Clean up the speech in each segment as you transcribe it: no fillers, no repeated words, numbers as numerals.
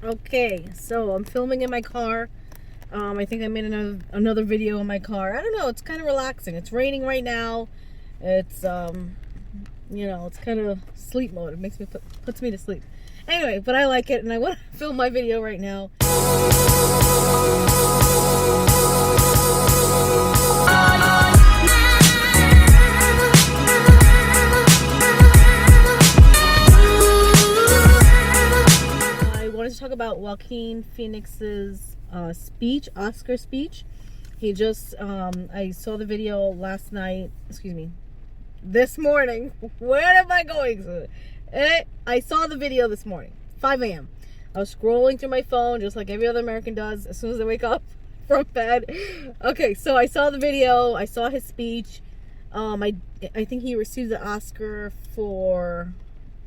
Okay, so I'm filming in my car. I think I made another video in my car. I don't know, it's kind of relaxing. It's raining right now. It's it's kind of sleep mode. It makes me puts me to sleep. Anyway, but I like it and I want to film my video right now. To talk about Joaquin Phoenix's Oscar speech. He just, I saw the video last night, this morning. Where am I going? I saw the video this morning, 5 a.m. I was scrolling through my phone just like every other American does as soon as they wake up from bed. Okay, so I saw the video, I saw his speech. I think he received the Oscar for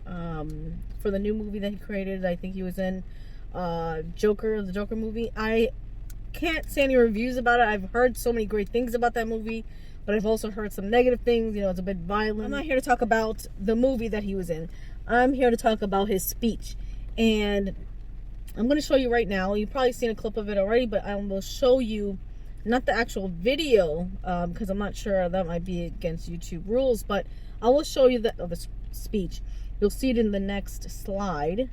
the new movie that he created. I think he was in the Joker movie. I can't say any reviews about it. I've heard so many great things about that movie, but I've also heard some negative things. It's a bit violent. I'm not here to talk about the movie that he was in. I'm here to talk about his speech. And I'm going to show you right now. You've probably seen a clip of it already, but I will show you not the actual video, because I'm not sure that might be against YouTube rules, but I will show you the speech. You'll see it in the next slide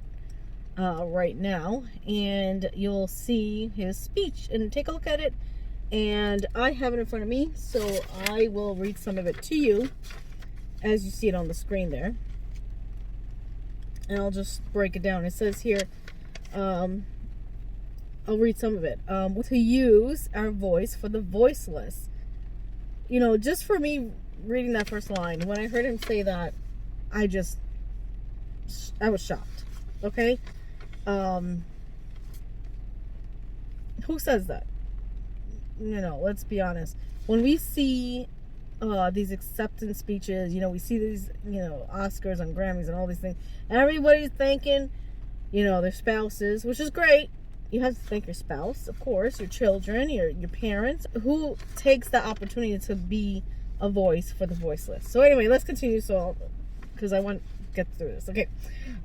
right now, and you'll see his speech and take a look at it. And I have it in front of me, so I will read some of it to you as you see it on the screen there. And I'll just break it down. It says here, I'll read some of it. To use our voice for the voiceless. Just for me reading that first line, when I heard him say that, I was shocked. Okay? Who says that? Let's be honest. When we see these acceptance speeches, we see these, Oscars and Grammys and all these things, and everybody's thanking, their spouses, which is great. You have to thank your spouse, of course, your children, your parents, who takes the opportunity to be a voice for the voiceless. So anyway, let's continue, because I want get through this. Okay.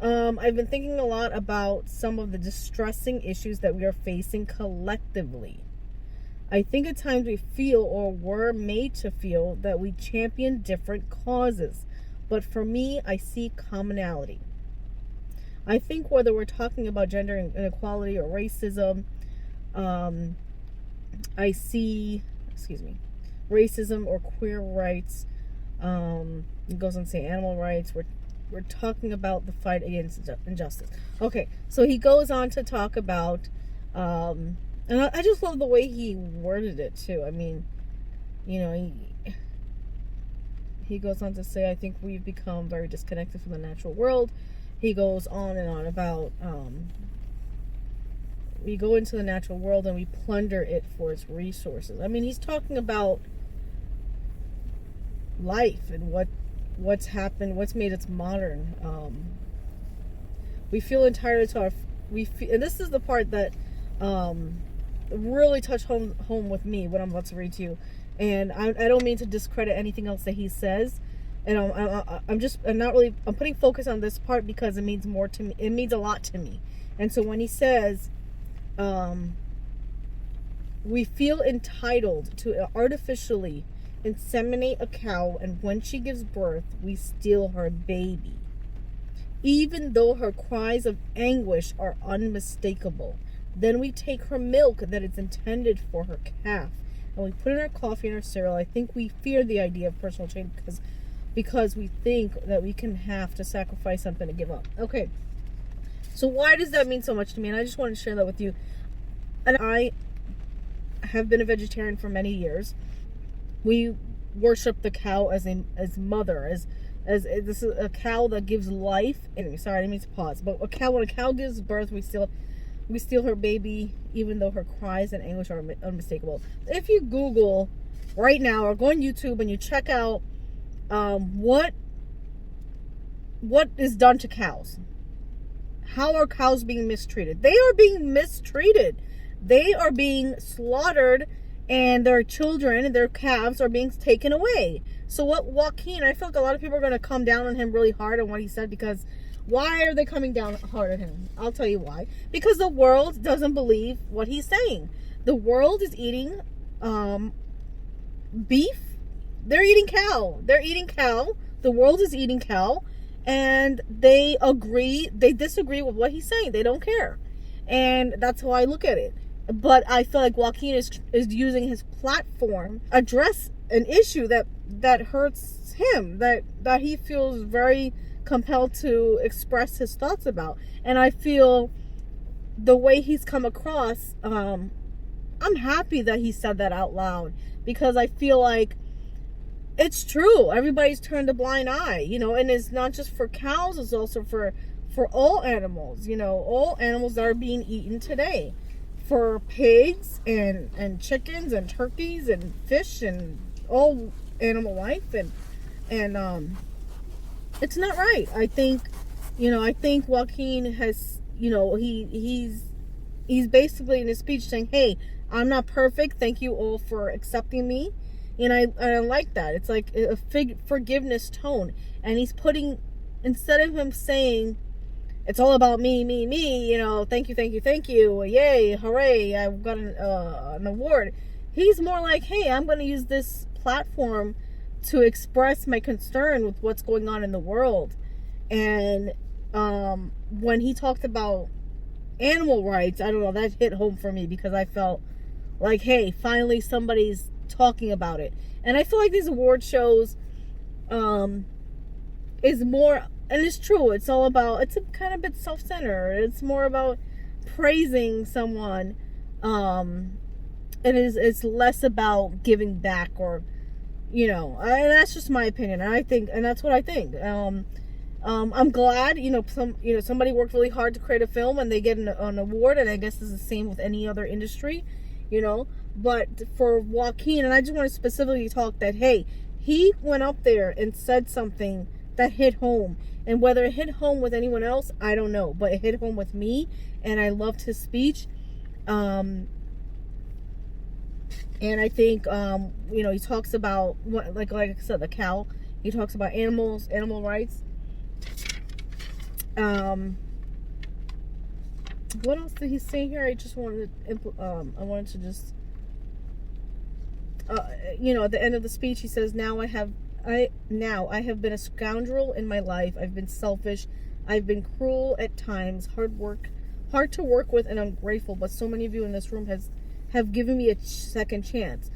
I've been thinking a lot about some of the distressing issues that we are facing collectively. I think at times we feel, or were made to feel, that we champion different causes. But for me, I see commonality. I think whether we're talking about gender inequality or racism, I see, racism or queer rights. It goes on to say animal rights. We're talking about the fight against injustice. Okay, so he goes on to talk about, and I just love the way he worded it too. I mean, he goes on to say, I think we've become very disconnected from the natural world. He goes on and on about, we go into the natural world and we plunder it for its resources. I mean, he's talking about life and what's happened, what's made it modern. We feel entitled to and this is the part that really touched home with me, what I'm about to read to you. And I don't mean to discredit anything else that he says, and I'm putting focus on this part because it means more to me. It means a lot to me. And so when he says, we feel entitled to artificially inseminate a cow, and when she gives birth, we steal her baby, even though her cries of anguish are unmistakable. Then we take her milk that is intended for her calf, and we put in our coffee and our cereal. I think we fear the idea of personal change because we think that we can have to sacrifice something to give up. Okay, so why does that mean so much to me? And I just want to share that with you. And I have been a vegetarian for many years. We worship the cow as mother, as this is a cow that gives life. Anyway, sorry, I didn't mean to pause. But when a cow gives birth, we steal her baby, even though her cries and anguish are unmistakable. If you Google right now or go on YouTube and you check out what is done to cows, how are cows being mistreated? They are being mistreated. They are being slaughtered, and their children and their calves are being taken away. So what Joaquin, I feel like a lot of people are going to come down on him really hard on what he said, because why are they coming down hard on him? I'll tell you why. Because the world doesn't believe what he's saying. The world is eating beef. They're eating cow. They're eating cow. The world is eating cow. And they disagree with what he's saying. They don't care. And that's how I look at it. But I feel like Joaquin is using his platform to address an issue that hurts him, that he feels very compelled to express his thoughts about. And I feel the way he's come across, I'm happy that he said that out loud, because I feel like it's true. Everybody's turned a blind eye, and it's not just for cows, it's also for all animals, all animals that are being eaten today, for pigs and chickens and turkeys and fish and all animal life, and it's not right. I think Joaquin has, he's basically in his speech saying, hey, I'm not perfect. Thank you all for accepting me. And I like that. It's like a forgiveness tone. And he's putting, instead of him saying, it's all about me, thank you, yay, hooray, I've got an award. He's more like, hey, I'm going to use this platform to express my concern with what's going on in the world. And when he talked about animal rights, I don't know, that hit home for me, because I felt like, hey, finally somebody's talking about it. And I feel like these award shows is more, and it's true, it's all about, it's a kind of bit self-centered. It's more about praising someone. It's less about giving back, or and that's just my opinion. And that's what I think. I'm glad, somebody worked really hard to create a film and they get an award, and I guess it's the same with any other industry, but for Joaquin, and I just want to specifically talk that, hey, he went up there and said something that hit home, and whether it hit home with anyone else, I don't know, but it hit home with me, and I loved his speech. And I think, he talks about, like I said, the cow. He talks about animals, animal rights. What else did he say here? I just wanted to, at the end of the speech, he says, now I have been a scoundrel in my life. I've been selfish. I've been cruel at times, hard to work with, and ungrateful. But so many of you in this room have given me a second chance.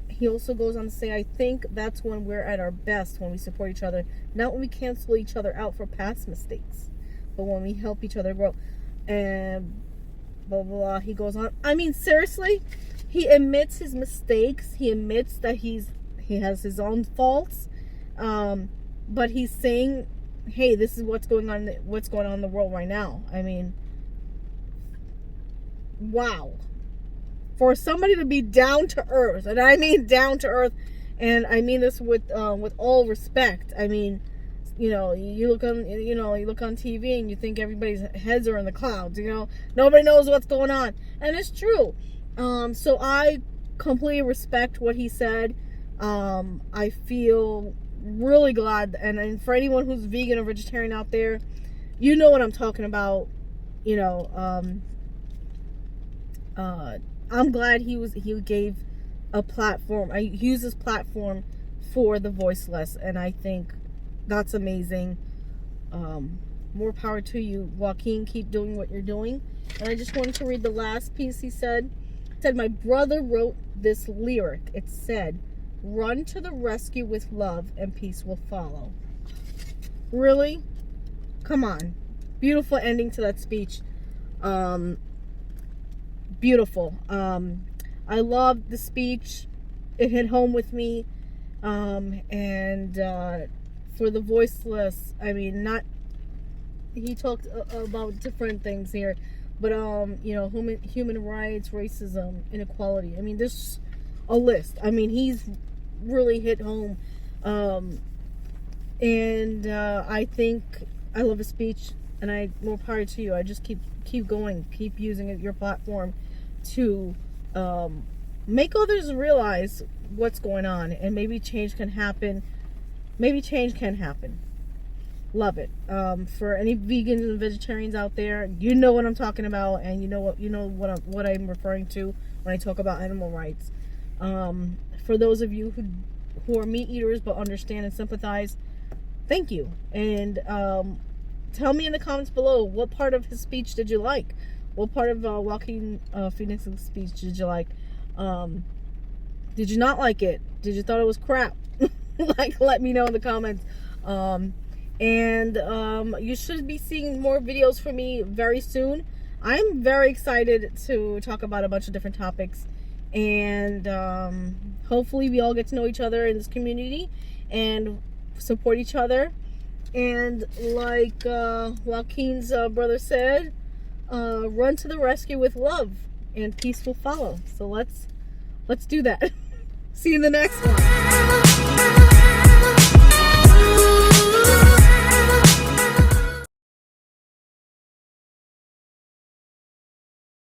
He also goes on to say, I think that's when we're at our best, when we support each other, not when we cancel each other out for past mistakes, but when we help each other grow. And blah, blah, blah. He goes on. I mean, seriously, he admits his mistakes. He admits that he has his own faults. But he's saying, hey, this is what's going on in the world right now. I mean, wow. For somebody to be down to earth, and I mean down to earth, and I mean this with all respect. I mean, you look on TV and you think everybody's heads are in the clouds. Nobody knows what's going on, and it's true. So I completely respect what he said. I feel really glad, and for anyone who's vegan or vegetarian out there, you know what I'm talking about. I'm glad he gave a platform. He used this platform for the voiceless, and I think that's amazing. More power to you, Joaquin. Keep doing what you're doing. And I just wanted to read the last piece he said. It said, my brother wrote this lyric. It said, run to the rescue with love and peace will follow. Really? Come on. Beautiful ending to that speech. Beautiful. I loved the speech. It hit home with me. And for the voiceless, I mean, he talked about different things here, but human rights, racism, inequality. I mean, there's a list. I mean, he's really hit home. And I think I love his speech, and more power to you. I just keep going, keep using your platform to make others realize what's going on, and maybe change can happen. Maybe change can happen. Love it. For any vegans and vegetarians out there, you know what I'm talking about, and you know what I'm referring to when I talk about animal rights. For those of you who are meat eaters but understand and sympathize, thank you. And tell me in the comments below, what part of his speech did you like? What part of Joaquin Phoenix's speech did you like? Did you not like it? Did you thought it was crap? Like, let me know in the comments. You should be seeing more videos from me very soon. I'm very excited to talk about a bunch of different topics, and hopefully we all get to know each other in this community and support each other. And like Joaquin's brother said, run to the rescue with love, and peace will follow. So let's do that. See you in the next one.